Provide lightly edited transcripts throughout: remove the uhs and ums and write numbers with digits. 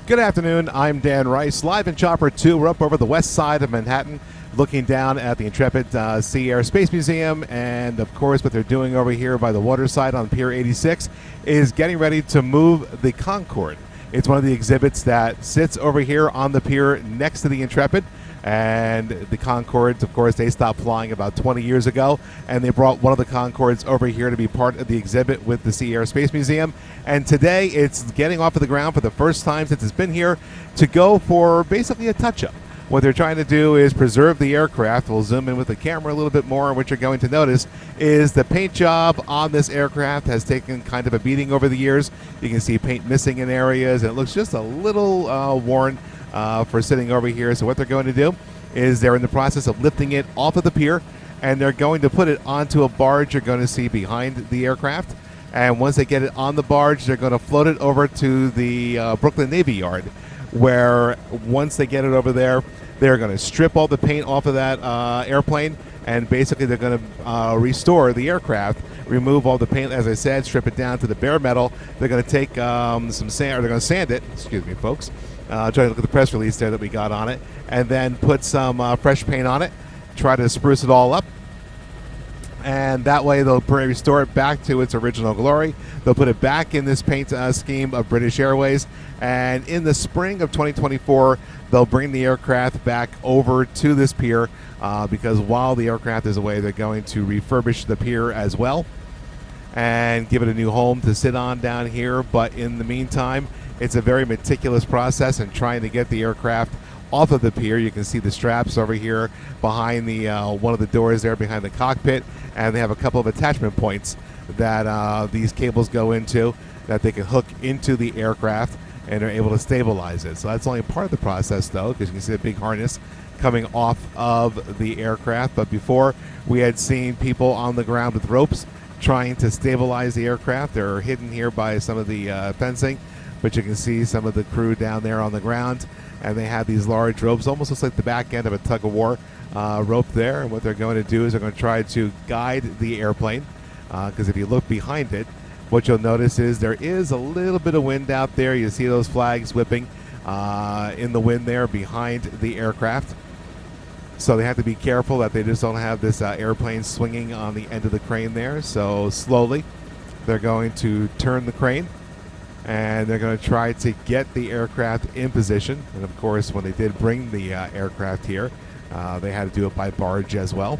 Good afternoon. I'm Dan Rice, live in Chopper 2. We're up over the west side of Manhattan, looking down at the Intrepid Sea Air Space Museum, and of course what they're doing over here by the waterside on Pier 86 is getting ready to move the Concorde. It's one of the exhibits that sits over here on the pier next to the Intrepid. And the Concordes, of course, they stopped flying about 20 years ago, and they brought one of the Concordes over here to be part of the exhibit with the Sea Air Space Museum. And today it's getting off of the ground for the first time since it's been here to go for basically a touch-up. What they're trying to do is preserve the aircraft. We'll zoom in with the camera a little bit more, and what you're going to notice is the paint job on this aircraft has taken kind of a beating over the years. You can see paint missing in areas, and it looks just a little worn for sitting over here. So what they're going to do is they're in the process of lifting it off of the pier, and they're going to put it onto a barge you're going to see behind the aircraft. And once they get it on the barge, they're going to float it over to the Brooklyn Navy Yard, where once they get it over there, they're going to strip all the paint off of that airplane, and basically they're going to restore the aircraft, remove all the paint, as I said, strip it down to the bare metal. They're going to take some sand, or they're going to sand it, excuse me, folks. Try to look at the press release there that we got on it, and then put some fresh paint on it, try to spruce it all up. And that way they'll restore it back to its original glory. They'll put it back in this paint scheme of British Airways, and in the spring of 2024 they'll bring the aircraft back over to this pier, because while the aircraft is away, they're going to refurbish the pier as well and give it a new home to sit on down here. But in the meantime, it's a very meticulous process in trying to get the aircraft off of the pier. You can see the straps over here behind the one of the doors there behind the cockpit, and they have a couple of attachment points that these cables go into that they can hook into the aircraft, and are able to stabilize it. So that's only part of the process, though, because you can see the big harness coming off of the aircraft. But before, we had seen people on the ground with ropes trying to stabilize the aircraft. They're hidden here by some of the fencing, but you can see some of the crew down there on the ground, and they have these large ropes, almost looks like the back end of a tug-of-war rope there. And what they're going to do is they're going to try to guide the airplane, because if you look behind it, what you'll notice is there is a little bit of wind out there. You see those flags whipping in the wind there behind the aircraft. So they have to be careful that they just don't have this airplane swinging on the end of the crane there. So slowly they're going to turn the crane, and they're going to try to get the aircraft in position. And of course, when they did bring the aircraft here, they had to do it by barge as well.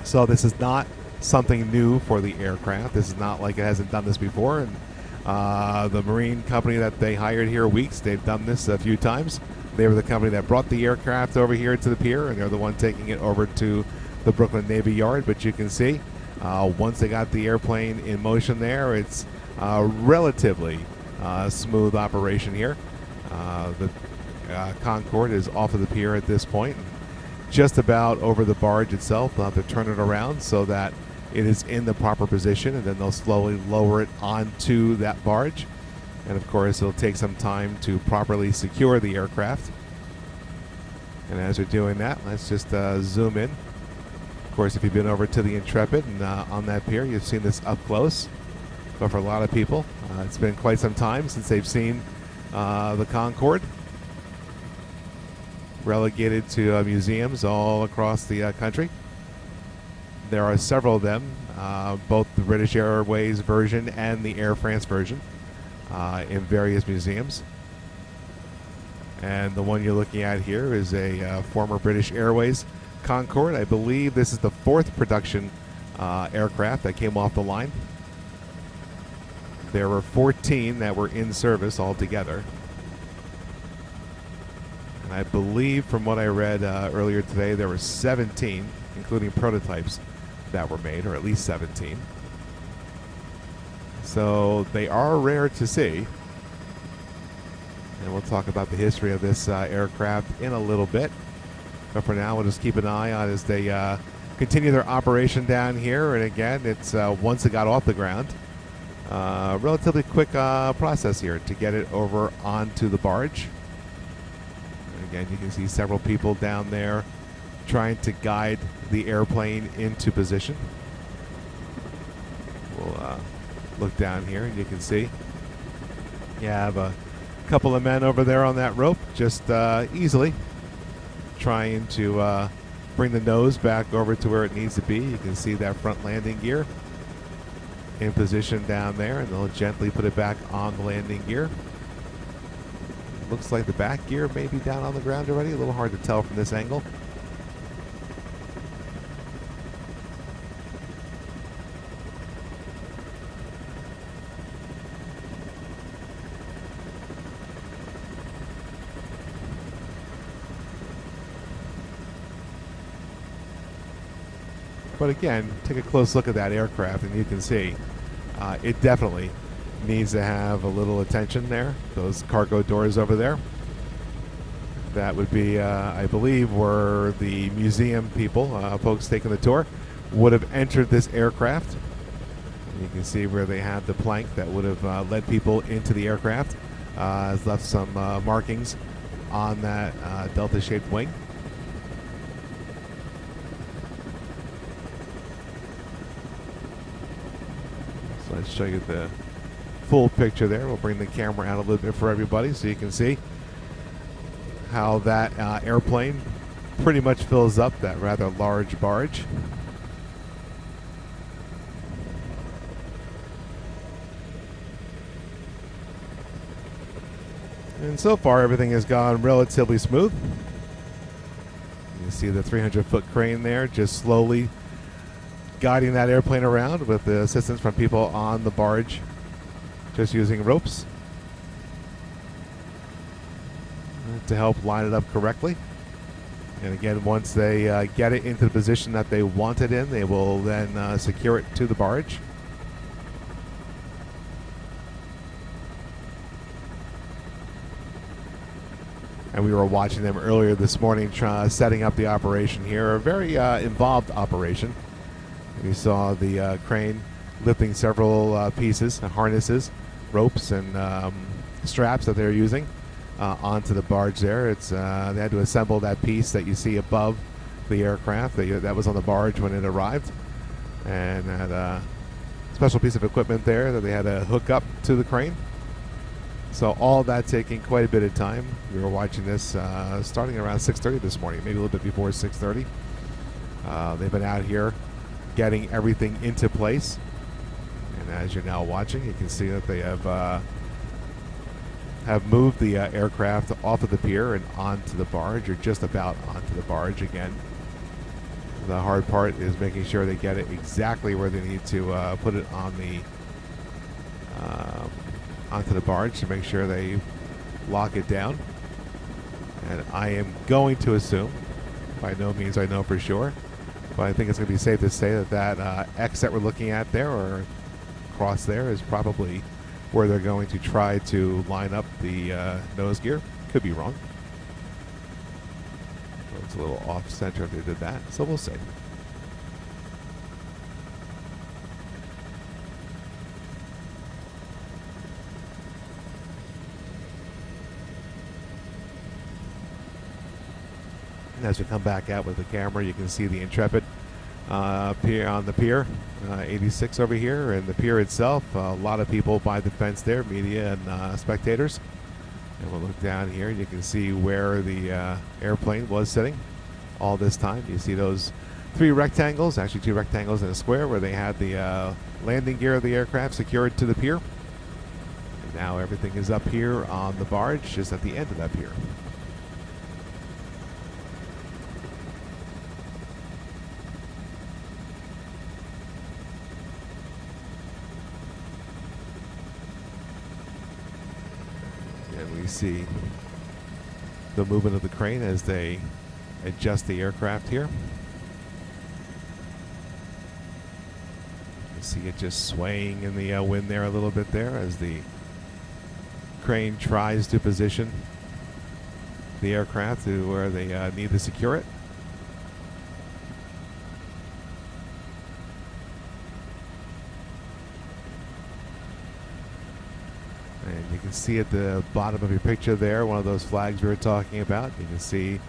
So this is not something new for the aircraft. This is not like it hasn't done this before. And the marine company that they hired here, Weeks, they've done this a few times. They were the company that brought the aircraft over here to the pier, and they're the one taking it over to the Brooklyn Navy Yard. But you can see, once they got the airplane in motion there, it's relatively smooth operation here. The Concorde is off of the pier at this point, just about over the barge itself. They'll have to turn it around so that it is in the proper position, and then they'll slowly lower it onto that barge. And of course, it'll take some time to properly secure the aircraft. And as they're doing that, let's just zoom in. Of course, if you've been over to the Intrepid and on that pier, you've seen this up close. But for a lot of people, it's been quite some time since they've seen the Concorde, relegated to museums all across the country. There are several of them, both the British Airways version and the Air France version, in various museums. And the one you're looking at here is a former British Airways Concorde. I believe this is the 4th production aircraft that came off the line. There were 14 that were in service altogether. And I believe, from what I read earlier today, there were 17, including prototypes, that were made, or at least 17. So they are rare to see. And we'll talk about the history of this aircraft in a little bit. But for now, we'll just keep an eye on as they continue their operation down here. And again, it's once it got off the ground, relatively quick process here to get it over onto the barge. And again, you can see several people down there trying to guide the airplane into position. We'll look down here, and you can see you have a couple of men over there on that rope, just easily trying to bring the nose back over to where it needs to be. You can see that front landing gear in position down there, and they'll gently put it back on the landing gear. Looks like the back gear may be down on the ground already. A little hard to tell from this angle. But again, take a close look at that aircraft and you can see it definitely needs to have a little attention there. Those cargo doors over there. That would be, I believe, where the museum people, folks taking the tour, would have entered this aircraft. You can see where they have the plank that would have led people into the aircraft. Has left some markings on that delta-shaped wing. So let's show you the full picture there. We'll bring the camera out a little bit for everybody so you can see how that airplane pretty much fills up that rather large barge. And so far everything has gone relatively smooth. You can see the 300-foot crane there just slowly guiding that airplane around with the assistance from people on the barge, just using ropes to help line it up correctly. And again, once they get it into the position that they want it in, they will then secure it to the barge. And we were watching them earlier this morning setting up the operation here. A very involved operation. We saw the crane lifting several pieces, harnesses, ropes, and straps that they're using onto the barge there. It's they had to assemble that piece that you see above the aircraft that was on the barge when it arrived, and had a special piece of equipment there that they had to hook up to the crane. So all that taking quite a bit of time. We were watching this starting around 6:30 this morning, maybe a little bit before 6:30. They've been out here getting everything into place, and as you're now watching, you can see that they have moved the aircraft off of the pier and onto the barge, or just about onto the barge again. The hard part is making sure they get it exactly where they need to put it on the onto the barge to make sure they lock it down. And I am going to assume, by no means I know for sure, but I think it's going to be safe to say that that X that we're looking at there, or cross there, is probably where they're going to try to line up the nose gear. Could be wrong. It's a little off center if they did that, so we'll see. And as we come back out with the camera, you can see the Intrepid pier on the pier, 86 over here, and the pier itself. A lot of people by the fence there, media and spectators. And we'll look down here, and you can see where the airplane was sitting all this time. You see those three rectangles, actually two rectangles and a square, where they had the landing gear of the aircraft secured to the pier. And now everything is up here on the barge, just at the end of that pier. See the movement of the crane as they adjust the aircraft here. You see it just swaying in the wind there a little bit there as the crane tries to position the aircraft to where they need to secure it. And you can see at the bottom of your picture there, one of those flags we were talking about. You can see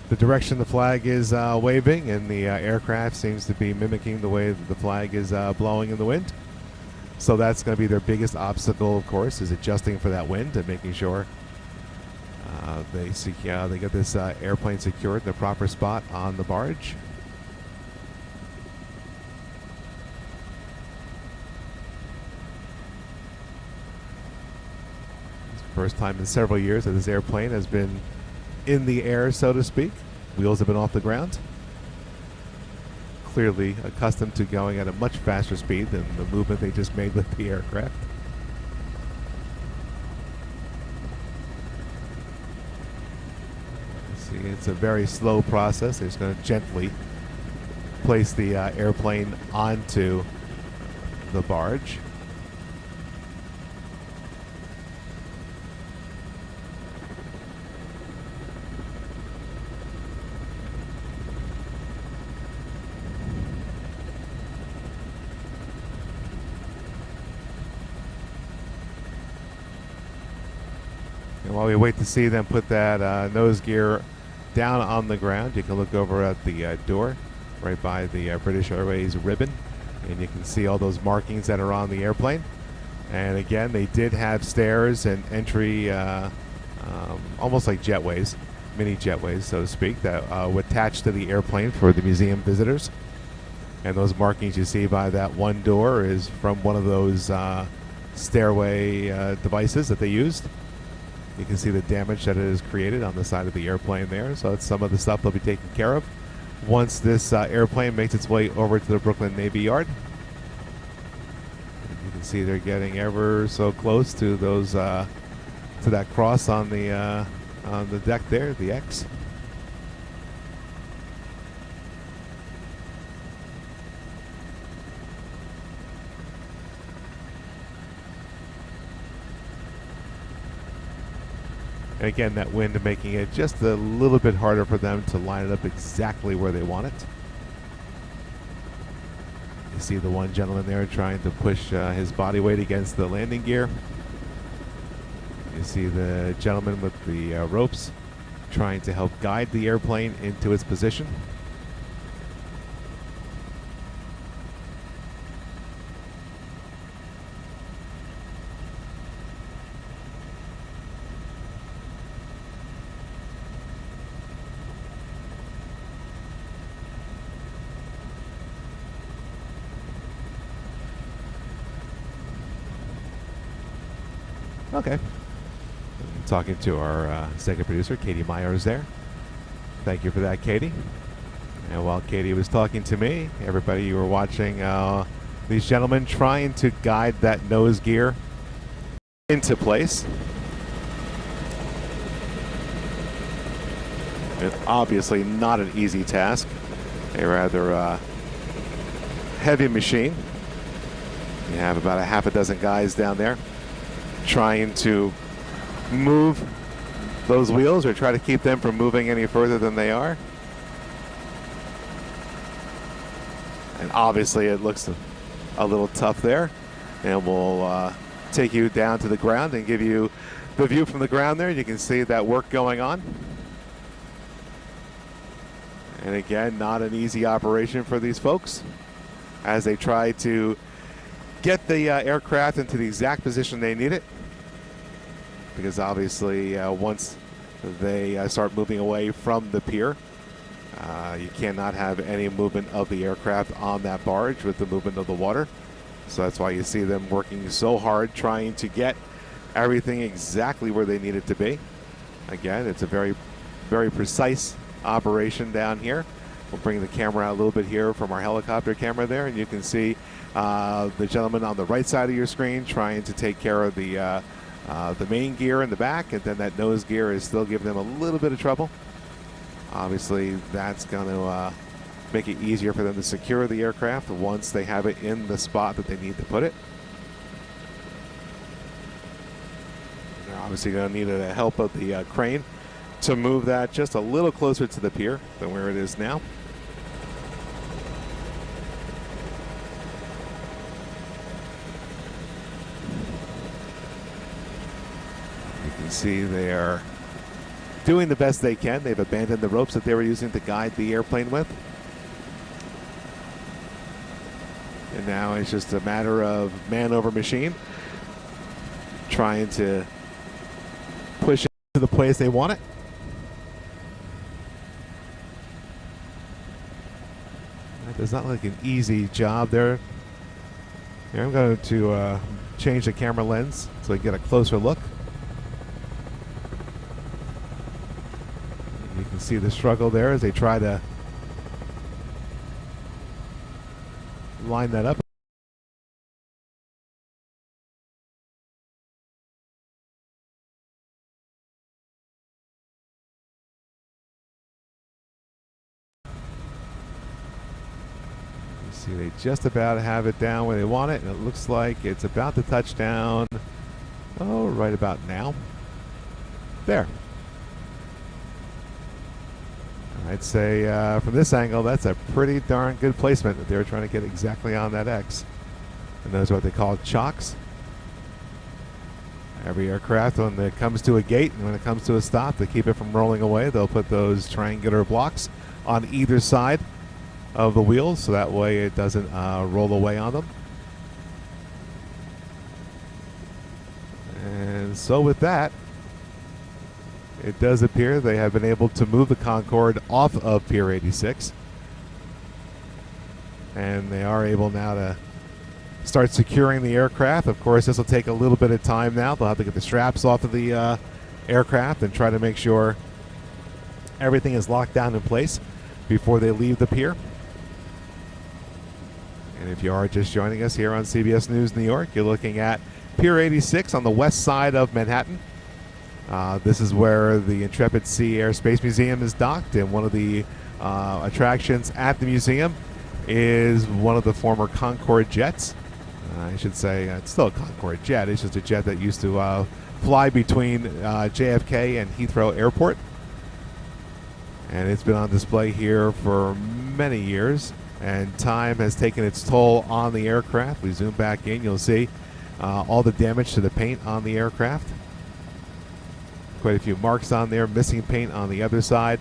the direction the flag is waving, and the aircraft seems to be mimicking the way that the flag is blowing in the wind. So that's going to be their biggest obstacle, of course, is adjusting for that wind and making sure They get this airplane secured in the proper spot on the barge. It's the first time in several years that this airplane has been in the air, so to speak. Wheels have been off the ground. Clearly accustomed to going at a much faster speed than the movement they just made with the aircraft. See, it's a very slow process. They're just going to gently place the airplane onto the barge. And while we wait to see them put that nose gear down on the ground, you can look over at the door right by the British Airways ribbon, and you can see all those markings that are on the airplane. And again, they did have stairs and entry, almost like jetways, mini jetways, so to speak, that would attach to the airplane for the museum visitors. And those markings you see by that one door is from one of those stairway devices that they used. You can see the damage that it has created on the side of the airplane there. So that's some of the stuff they'll be taking care of once this airplane makes its way over to the Brooklyn Navy Yard. And you can see they're getting ever so close to those to that cross on the deck there, the X. And again, that wind making it just a little bit harder for them to line it up exactly where they want it. You see the one gentleman there trying to push his body weight against the landing gear. You see the gentleman with the ropes trying to help guide the airplane into its position. Okay. I'm talking to our second producer, Katie Myers there. Thank you for that, Katie. And while Katie was talking to me, everybody, you were watching these gentlemen trying to guide that nose gear into place. It's obviously not an easy task. A rather heavy machine. You have about a half a dozen guys down there trying to move those wheels or try to keep them from moving any further than they are. And obviously it looks a little tough there. And we'll take you down to the ground and give you the view from the ground there. You can see that work going on. And again, not an easy operation for these folks as they try to get the aircraft into the exact position they need it, because obviously once they start moving away from the pier, you cannot have any movement of the aircraft on that barge with the movement of the water. So that's why you see them working so hard trying to get everything exactly where they need it to be. Again, it's a very, very precise operation down here. We'll bring the camera out a little bit here from our helicopter camera there, and you can see the gentleman on the right side of your screen trying to take care of the main gear in the back, and then that nose gear is still giving them a little bit of trouble. Obviously, that's going to make it easier for them to secure the aircraft once they have it in the spot that they need to put it. They're obviously going to need the help of the crane to move that just a little closer to the pier than where it is now. You can see they are doing the best they can. They've abandoned the ropes that they were using to guide the airplane with. And now it's just a matter of man over machine, trying to push it to the place they want it. That does not look like an easy job there. Here, I'm going to change the camera lens so I get a closer look. You can see the struggle there as they try to line that up. See, they just about have it down where they want it, and it looks like it's about to touch down. Oh, right about now. There. I'd say from this angle, that's a pretty darn good placement that they're trying to get exactly on that X. And those are what they call chocks. Every aircraft, when it comes to a gate and when it comes to a stop, to keep it from rolling away, they'll put those triangular blocks on either side of the wheels, so that way it doesn't roll away on them. And so with that, it does appear they have been able to move the Concorde off of Pier 86. And they are able now to start securing the aircraft. Of course, this will take a little bit of time now. They'll have to get the straps off of the aircraft and try to make sure everything is locked down in place before they leave the pier. And if you are just joining us here on CBS News New York, you're looking at Pier 86 on the west side of Manhattan. This is where the Intrepid Sea Air Space Museum is docked, and one of the attractions at the museum is one of the former Concorde jets. I should say it's still a Concorde jet. It's just a jet that used to fly between JFK and Heathrow Airport. And it's been on display here for many years, and time has taken its toll on the aircraft. We zoom back in, you'll see all the damage to the paint on the aircraft. Quite a few marks on there, missing paint on the other side.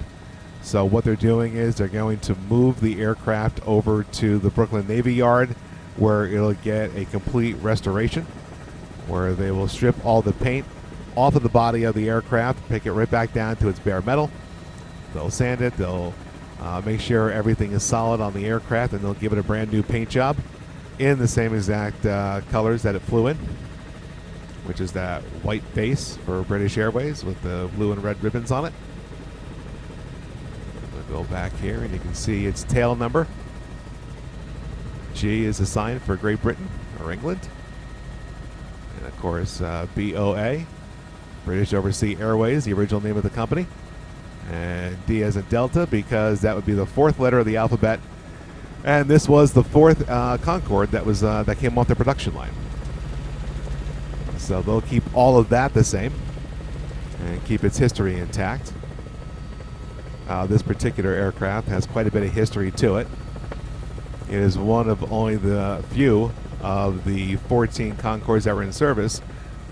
So what they're doing is they're going to move the aircraft over to the Brooklyn Navy Yard, where it'll get a complete restoration, where they will strip all the paint off of the body of the aircraft, pick it right back down to its bare metal. They'll sand it, they'll make sure everything is solid on the aircraft, and they'll give it a brand new paint job in the same exact colors that it flew in, which is that white base for British Airways with the blue and red ribbons on it. We'll go back here and you can see its tail number. G is assigned for Great Britain or England. And of course BOA, British Overseas Airways, the original name of the company. And D as in Delta, because that would be the fourth letter of the alphabet. And this was the fourth Concorde that was that came off the production line. So they'll keep all of that the same and keep its history intact. This particular aircraft has quite a bit of history to it. It is one of only the few of the 14 Concordes that were in service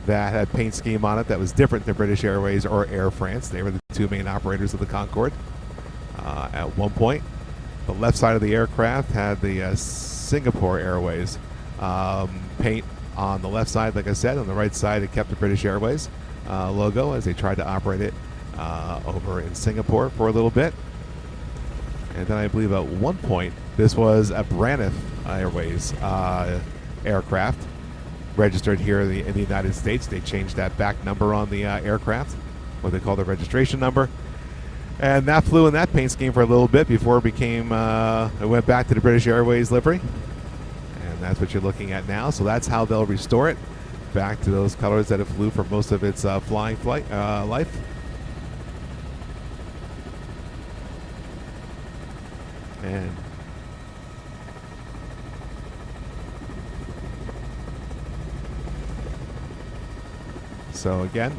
that had paint scheme on it that was different than British Airways or Air France. They were the two main operators of the Concorde at one point. The left side of the aircraft had the Singapore Airways paint on the left side, like I said. On the right side, it kept the British Airways logo as they tried to operate it over in Singapore for a little bit. And then I believe at one point, this was a Braniff Airways aircraft registered here in the United States. They changed that back number on the aircraft, what they call the registration number. And that flew in that paint scheme for a little bit before it became, it went back to the British Airways livery. And that's what you're looking at now. So that's how they'll restore it back to those colors that it flew for most of its flying life. And so again,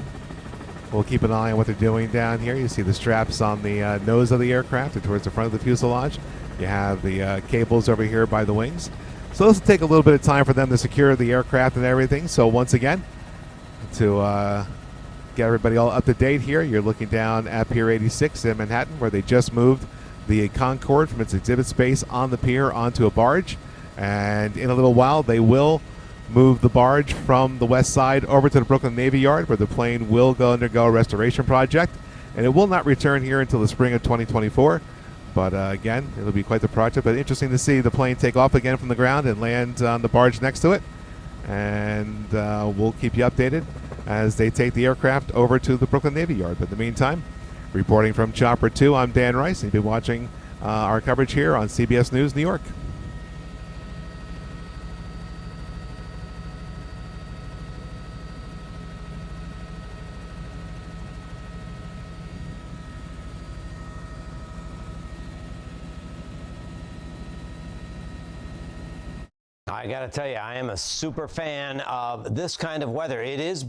we'll keep an eye on what they're doing down here. You see the straps on the nose of the aircraft or towards the front of the fuselage. You have the cables over here by the wings. So this will take a little bit of time for them to secure the aircraft and everything. So once again, to get everybody all up to date here, you're looking down at Pier 86 in Manhattan, where they just moved the Concorde from its exhibit space on the pier onto a barge. And in a little while, they will move the barge from the west side over to the Brooklyn Navy Yard, where the plane will undergo a restoration project. And it will not return here until the spring of 2024, But again, it'll be quite the project. But interesting to see the plane take off again from the ground and land on the barge next to it. And we'll keep you updated as they take the aircraft over to the Brooklyn Navy Yard. But in the meantime, reporting from Chopper 2, I'm Dan Rice, and you've been watching our coverage here on CBS News New York. I got to tell you, I am a super fan of this kind of weather. It is